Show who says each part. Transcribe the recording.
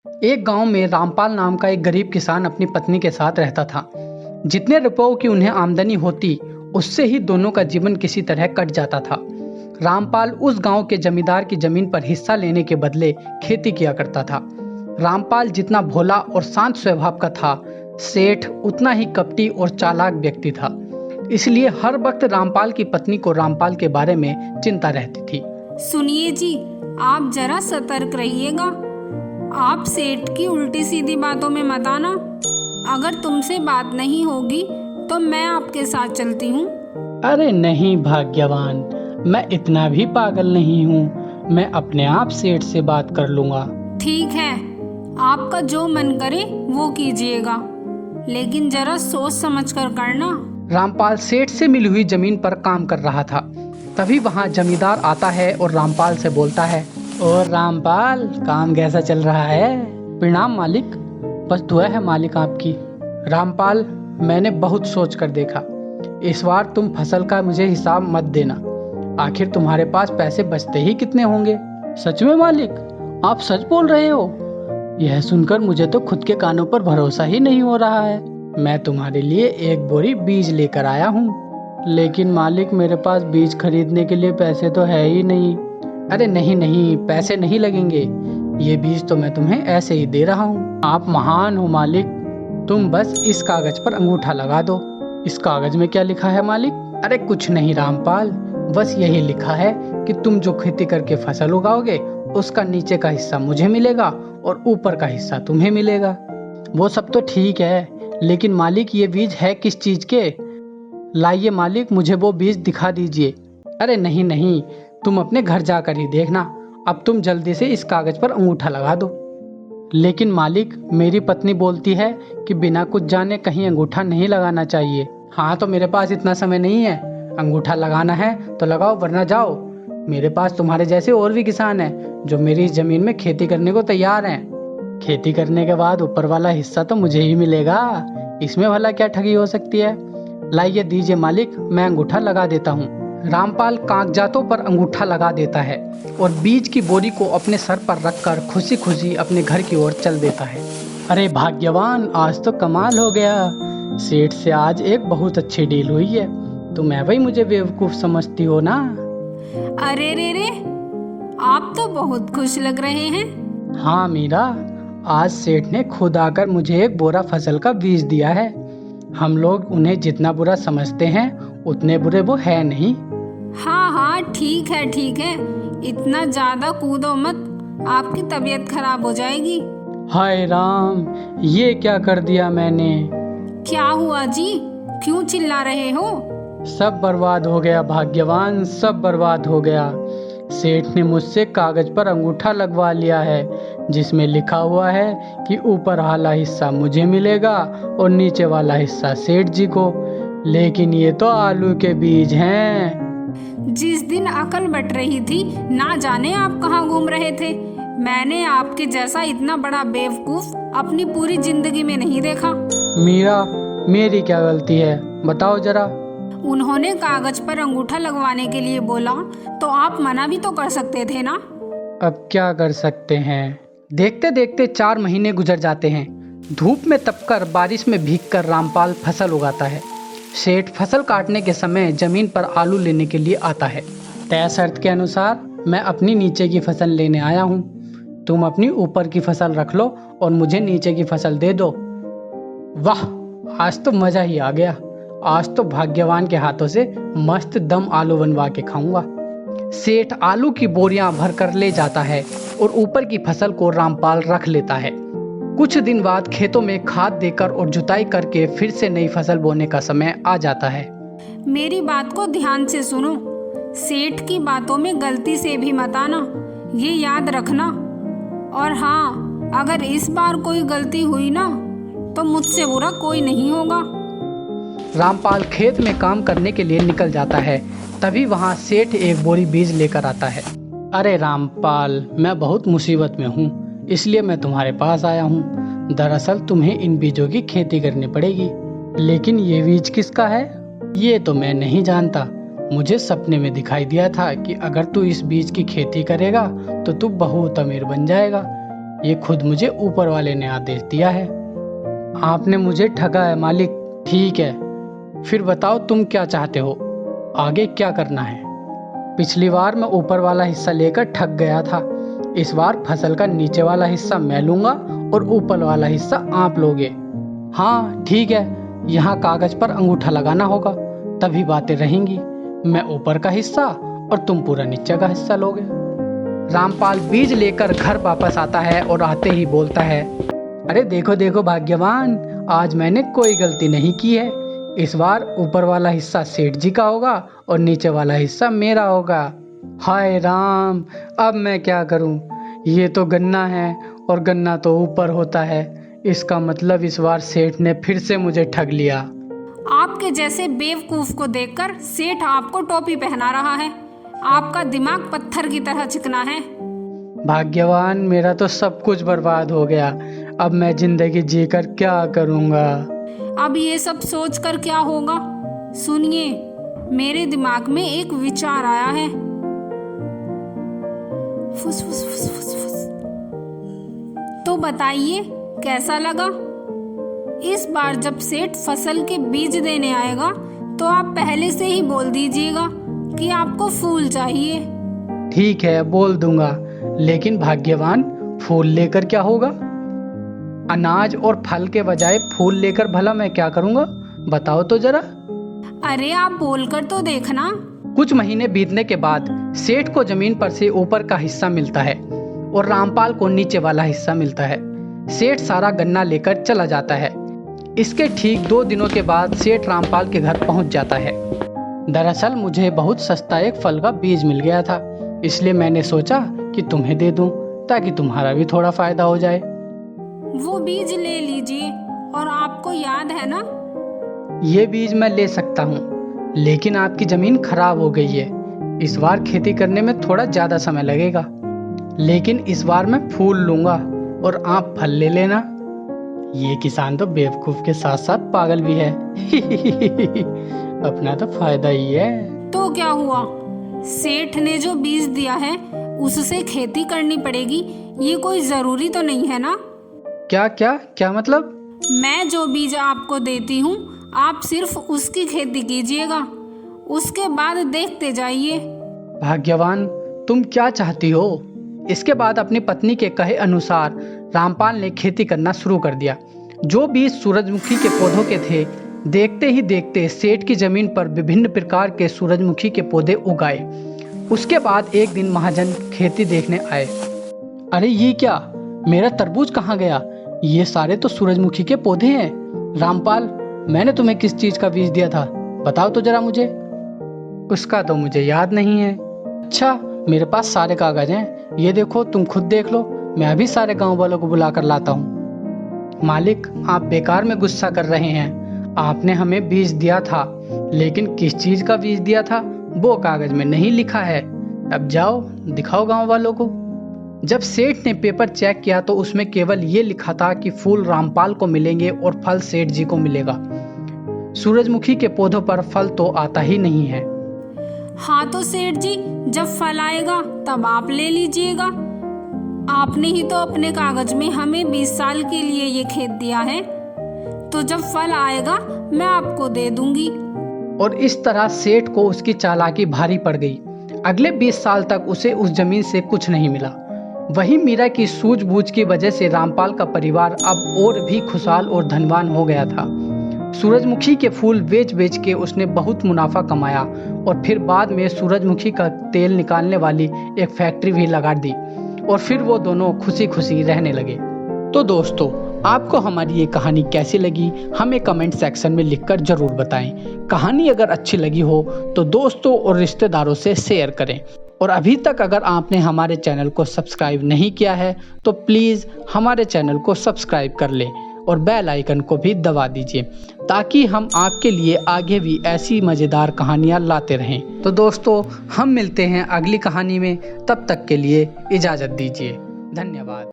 Speaker 1: एक गांव में रामपाल नाम का एक गरीब किसान अपनी पत्नी के साथ रहता था। जितने रुपयों की उन्हें आमदनी होती, उससे ही दोनों का जीवन किसी तरह कट जाता था। रामपाल उस गांव के जमींदार की जमीन पर हिस्सा लेने के बदले खेती किया करता था। रामपाल जितना भोला और शांत स्वभाव का था, सेठ उतना ही कपटी और चालाक व्यक्ति था। इसलिए हर वक्त रामपाल की पत्नी को रामपाल के बारे में चिंता रहती थी।
Speaker 2: सुनिए जी, आप जरा सतर्क रहिएगा। आप सेठ की उल्टी सीधी बातों में मत आना। अगर तुमसे बात नहीं होगी तो मैं आपके साथ चलती हूँ।
Speaker 1: अरे नहीं भाग्यवान, मैं इतना भी पागल नहीं हूँ। मैं अपने आप सेठ से बात कर लूँगा।
Speaker 2: ठीक है, आपका जो मन करे वो कीजिएगा, लेकिन जरा सोच समझ कर करना।
Speaker 1: रामपाल सेठ से मिली हुई जमीन पर काम कर रहा था। तभी वहाँ जमींदार आता है और रामपाल से बोलता है, और रामपाल, काम कैसा चल रहा है? प्रणाम मालिक, बस दुआ है मालिक आपकी। रामपाल, मैंने बहुत सोच कर देखा, इस बार तुम फसल का मुझे हिसाब मत देना। आखिर तुम्हारे पास पैसे बचते ही कितने होंगे? सच में मालिक, आप सच बोल रहे हो? यह सुनकर मुझे तो खुद के कानों पर भरोसा ही नहीं हो रहा है। मैं तुम्हारे लिए एक बोरी बीज लेकर आया हूँ। लेकिन मालिक, मेरे पास बीज खरीदने के लिए पैसे तो है ही नहीं। अरे नहीं नहीं, पैसे नहीं लगेंगे, ये बीज तो मैं तुम्हें ऐसे ही दे रहा हूँ। आप महान हो मालिक, तुम बस इस कागज पर अंगूठा लगा दो। इस कागज में क्या लिखा है मालिक? अरे कुछ नहीं रामपाल, बस यही लिखा है कि तुम जो खेती करके फसल उगाओगे उसका नीचे का हिस्सा मुझे मिलेगा और ऊपर का हिस्सा तुम्हें मिलेगा। वो सब तो ठीक है, लेकिन मालिक ये बीज है किस चीज के? लाइए मालिक, मुझे वो बीज दिखा दीजिए। अरे नहीं नहीं, तुम अपने घर जाकर ही देखना। अब तुम जल्दी से इस कागज पर अंगूठा लगा दो। लेकिन मालिक, मेरी पत्नी बोलती है कि बिना कुछ जाने कहीं अंगूठा नहीं लगाना चाहिए। हाँ, तो मेरे पास इतना समय नहीं है। अंगूठा लगाना है तो लगाओ, वरना जाओ। मेरे पास तुम्हारे जैसे और भी किसान हैं जो मेरी जमीन में खेती करने को तैयार हैं। खेती करने के बाद ऊपर वाला हिस्सा तो मुझे ही मिलेगा। इसमें भला क्या ठगी हो सकती है? लाइए दीजिए मालिक, मैं अंगूठा लगा देता हूँ। रामपाल कागजातों पर अंगूठा लगा देता है और बीज की बोरी को अपने सर पर रखकर खुशी खुशी अपने घर की ओर चल देता है। अरे भाग्यवान, आज तो कमाल हो गया। सेठ से आज एक बहुत अच्छी डील हुई है। तुम भाई मुझे बेवकूफ समझती हो ना?
Speaker 2: अरे रे रे, आप तो बहुत खुश लग रहे हैं।
Speaker 1: हाँ मीरा, आज सेठ ने खुद आकर मुझे एक बोरा फसल का बीज दिया है। हम लोग उन्हें जितना बुरा समझते हैं उतने बुरे वो है नहीं।
Speaker 2: हाँ हाँ, ठीक है ठीक है, इतना ज्यादा कूदो मत, आपकी तबीयत खराब हो जाएगी।
Speaker 1: हाय राम, ये क्या कर दिया मैंने?
Speaker 2: क्या हुआ जी, क्यों चिल्ला रहे हो?
Speaker 1: सब बर्बाद हो गया भाग्यवान, सब बर्बाद हो गया। सेठ ने मुझसे कागज पर अंगूठा लगवा लिया है जिसमें लिखा हुआ है कि ऊपर वाला हिस्सा मुझे मिलेगा और नीचे वाला हिस्सा सेठ जी को। लेकिन ये तो आलू के बीज हैं।
Speaker 2: जिस दिन अकल बट रही थी, ना जाने आप कहाँ घूम रहे थे। मैंने आपके जैसा इतना बड़ा बेवकूफ अपनी पूरी जिंदगी में नहीं देखा।
Speaker 1: मीरा, मेरी क्या गलती है, बताओ जरा।
Speaker 2: उन्होंने कागज पर अंगूठा लगवाने के लिए बोला तो आप मना भी तो कर सकते थे ना।
Speaker 1: अब क्या कर सकते हैं। देखते देखते 4 महीने गुजर जाते हैं। धूप में तपकर, बारिश में भीगकर रामपाल फसल उगाता है। सेठ फसल काटने के समय जमीन पर आलू लेने के लिए आता है। तय शर्त के अनुसार मैं अपनी नीचे की फसल लेने आया हूँ। तुम अपनी ऊपर की फसल रख लो और मुझे नीचे की फसल दे दो। वाह, आज तो मजा ही आ गया। आज तो भाग्यवान के हाथों से मस्त दम आलू बनवा के खाऊंगा। सेठ आलू की बोरियां भरकर ले जाता है और ऊपर की फसल को रामपाल रख लेता है। कुछ दिन बाद खेतों में खाद देकर और जुताई करके फिर से नई फसल बोने का समय आ जाता है।
Speaker 2: मेरी बात को ध्यान से सुनो, सेठ की बातों में गलती से भी मत आना, ये याद रखना। और हाँ, अगर इस बार कोई गलती हुई ना तो मुझसे बुरा कोई नहीं होगा।
Speaker 1: रामपाल खेत में काम करने के लिए निकल जाता है। तभी वहाँ सेठ एक बोरी बीज लेकर आता है। अरे रामपाल, मैं बहुत मुसीबत में हूँ, इसलिए मैं तुम्हारे पास आया हूँ। दरअसल तुम्हें इन बीजों की खेती करनी पड़ेगी। लेकिन ये बीज किसका है? ये तो मैं नहीं जानता। मुझे सपने में दिखाई दिया था कि अगर तू इस बीज की खेती करेगा तो तू बहुत अमीर बन जाएगा। ये खुद मुझे ऊपर वाले ने आदेश दिया है। आपने मुझे ठगा है मालिक। ठीक है, फिर बताओ तुम क्या चाहते हो, आगे क्या करना है? पिछली बार मैं ऊपर वाला हिस्सा लेकर ठग गया था, इस बार फसल का नीचे वाला हिस्सा मैं लूँगा और ऊपर वाला हिस्सा आप लोगे। हाँ ठीक है, यहाँ कागज पर अंगूठा लगाना होगा, तभी बातें रहेंगी। मैं ऊपर का हिस्सा और तुम पूरा नीचे का हिस्सा लोगे। रामपाल बीज लेकर घर वापस आता है और आते ही बोलता है, अरे देखो देखो भाग्यवान, आज मैंने कोई गलती नहीं की है। इस बार ऊपर वाला हिस्सा सेठ जी का होगा और नीचे वाला हिस्सा मेरा होगा। हाय राम, अब मैं क्या करूं? ये तो गन्ना है और गन्ना तो ऊपर होता है। इसका मतलब इस बार सेठ ने फिर से मुझे ठग लिया।
Speaker 2: आपके जैसे बेवकूफ को देखकर सेठ आपको टोपी पहना रहा है। आपका दिमाग पत्थर की तरह चिकना है।
Speaker 1: भाग्यवान, मेरा तो सब कुछ बर्बाद हो गया। अब मैं जिंदगी जीकर क्या करूंगा?
Speaker 2: अब ये सब सोचकर क्या होगा? सुनिए, मेरे दिमाग में एक विचार आया है। फुस फुस फुस फुस फुस। तो बताइए कैसा लगा? इस बार जब सेठ फसल के बीज देने आएगा तो आप पहले से ही बोल दीजिएगा कि आपको फूल चाहिए।
Speaker 1: ठीक है, बोल दूंगा, लेकिन भाग्यवान, फूल लेकर क्या होगा? अनाज और फल के बजाय फूल लेकर भला मैं क्या करूंगा? बताओ तो जरा।
Speaker 2: अरे आप बोलकर तो देखना।
Speaker 1: कुछ महीने बीतने के बाद सेठ को जमीन पर से ऊपर का हिस्सा मिलता है और रामपाल को नीचे वाला हिस्सा मिलता है। सेठ सारा गन्ना लेकर चला जाता है। इसके ठीक 2 दिनों के बाद सेठ रामपाल के घर पहुंच जाता है। दरअसल मुझे बहुत सस्ता एक फल का बीज मिल गया था, इसलिए मैंने सोचा कि तुम्हें दे दूं ताकि तुम्हारा भी थोड़ा फायदा हो जाए।
Speaker 2: वो बीज ले लीजिए। और आपको याद है ना?
Speaker 1: ये बीज मैं ले सकता हूँ, लेकिन आपकी जमीन खराब हो गई है। इस बार खेती करने में थोड़ा ज्यादा समय लगेगा, लेकिन इस बार मैं फूल लूंगा और आप फल ले लेना। ये किसान तो बेवकूफ के साथ साथ पागल भी है। अपना तो फायदा ही है।
Speaker 2: तो क्या हुआ? सेठ ने जो बीज दिया है उससे खेती करनी पड़ेगी, ये कोई जरूरी तो नहीं है ना?
Speaker 1: क्या क्या क्या मतलब?
Speaker 2: मैं जो बीज आपको देती हूँ आप सिर्फ उसकी खेती कीजिएगा, उसके बाद देखते जाइए।
Speaker 1: भाग्यवान, तुम क्या चाहती हो? इसके बाद अपनी पत्नी के कहे अनुसार रामपाल ने खेती करना शुरू कर दिया। जो बीज सूरजमुखी के पौधों के थे, देखते ही देखते सेठ की जमीन पर विभिन्न प्रकार के सूरजमुखी के पौधे उगाए। उसके बाद एक दिन महाजन खेती देखने आए। अरे ये क्या, मेरा तरबूज कहाँ गया? ये सारे तो सूरजमुखी के पौधे हैं। रामपाल, मैंने तुम्हें किस चीज का बीज दिया था, बताओ तो जरा मुझे। उसका तो मुझे याद नहीं है। अच्छा, मेरे पास सारे कागज हैं, ये देखो, तुम खुद देख लो। मैं अभी सारे गांव वालों को बुला कर लाता हूँ। मालिक, आप बेकार में गुस्सा कर रहे हैं। आपने हमें बीज दिया था, लेकिन किस चीज का बीज दिया था वो कागज में नहीं लिखा है। अब जाओ दिखाओ गांव वालों को। जब सेठ ने पेपर चेक किया तो उसमें केवल ये लिखा था कि फूल रामपाल को मिलेंगे और फल सेठ जी को मिलेगा। सूरजमुखी के पौधों पर फल तो आता ही नहीं है।
Speaker 2: हाँ तो सेठ जी, जब फल आएगा तब आप ले लीजिएगा। आपने ही तो अपने कागज में हमें 20 साल के लिए ये खेत दिया है, तो जब फल आएगा मैं आपको दे दूंगी।
Speaker 1: और इस तरह सेठ को उसकी चालाकी भारी पड़ गई। अगले 20 साल तक उसे उस जमीन से कुछ नहीं मिला। वही मीरा की सूझबूझ की वजह से रामपाल का परिवार अब और भी खुशहाल और धनवान हो गया था। सूरजमुखी के फूल बेच बेच के उसने बहुत मुनाफा कमाया और फिर बाद में सूरजमुखी का तेल निकालने वाली एक फैक्ट्री भी लगा दी और फिर वो दोनों खुशी खुशी रहने लगे। तो दोस्तों, आपको हमारी ये कहानी कैसी लगी हमें कमेंट सेक्शन में लिखकर जरूर बताएं। कहानी अगर अच्छी लगी हो तो दोस्तों और रिश्तेदारों से शेयर करें। और अभी तक अगर आपने हमारे चैनल को सब्सक्राइब नहीं किया है तो प्लीज़ हमारे चैनल को सब्सक्राइब कर लें और बेल आइकन को भी दबा दीजिए, ताकि हम आपके लिए आगे भी ऐसी मज़ेदार कहानियाँ लाते रहें। तो दोस्तों, हम मिलते हैं अगली कहानी में, तब तक के लिए इजाज़त दीजिए। धन्यवाद।